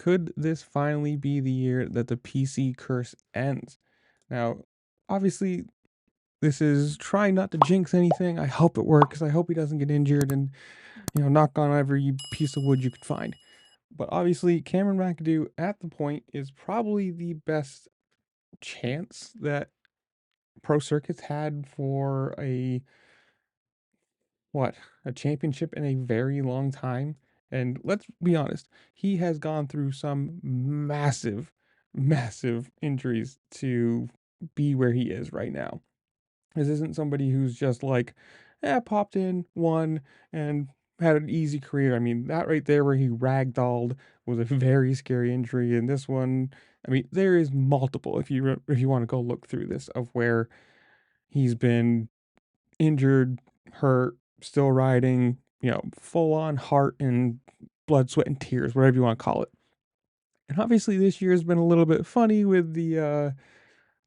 could this finally be the year that the PC curse ends? Now, obviously, this is trying not to jinx anything. I hope it works. I hope he doesn't get injured and, knock on every piece of wood you could find. But obviously, Cameron Mcadoo at the point is probably the best chance that Pro Circuit's had for a championship in a very long time. And let's be honest, he has gone through some massive, massive injuries to be where he is right now. This isn't somebody who's just like, popped in, won, and had an easy career. I mean, that right there where he ragdolled was a very scary injury. And this one, I mean, there is multiple if you want to go look through this of where he's been injured, hurt, still riding, full on heart and blood, sweat, and tears, whatever you want to call it. And obviously this year has been a little bit funny with the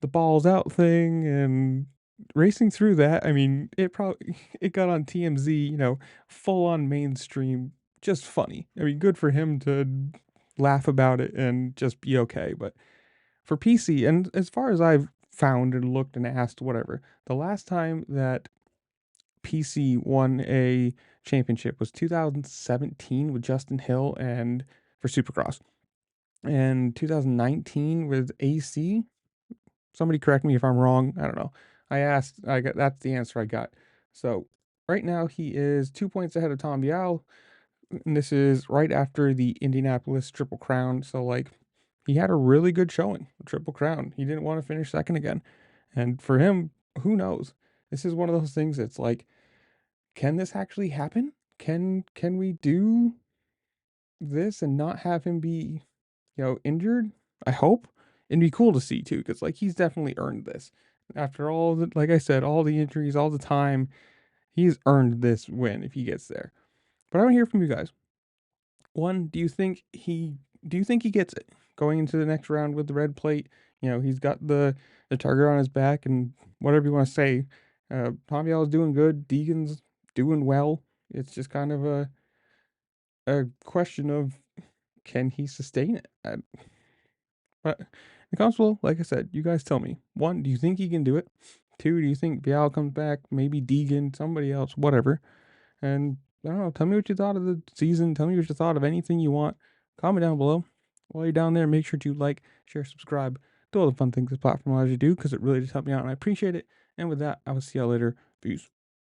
balls out thing and racing through that. I mean, it got on TMZ, full on mainstream, just funny. I mean, good for him to laugh about it and just be okay. But for PC, and as far as I've found and looked and asked, whatever, the last time that PC won a championship was 2017 with Justin Hill and for Supercross, and 2019 with AC. Somebody correct me if I'm wrong. I don't know. I asked. I got that's the answer I got. So right now he is 2 points ahead of Tom Bial, and this is right after the Indianapolis Triple Crown. So like he had a really good showing, Triple Crown. He didn't want to finish second again, and for him, who knows? This is one of those things that's like, can this actually happen? Can we do this and not have him be, injured? I hope. It'd be cool to see too, because like he's definitely earned this. After all the, like I said, all the injuries, all the time, he's earned this win if he gets there. But I want to hear from you guys. One, do you think he gets it going into the next round with the red plate? He's got the target on his back and whatever you want to say. Tom is doing good. Deegan's doing well. It's just kind of a question of, can he sustain it? But the constable, like I said, you guys tell me. One, do you think he can do it? Two, do you think Bial comes back? Maybe Deegan, somebody else, whatever. And I don't know. Tell me what you thought of the season. Tell me what you thought of anything you want. Comment down below. While you're down there, make sure to like, share, subscribe, do all the fun things this platform allows you to do, because it really does help me out and I appreciate it. And with that, I will see y'all later. Peace.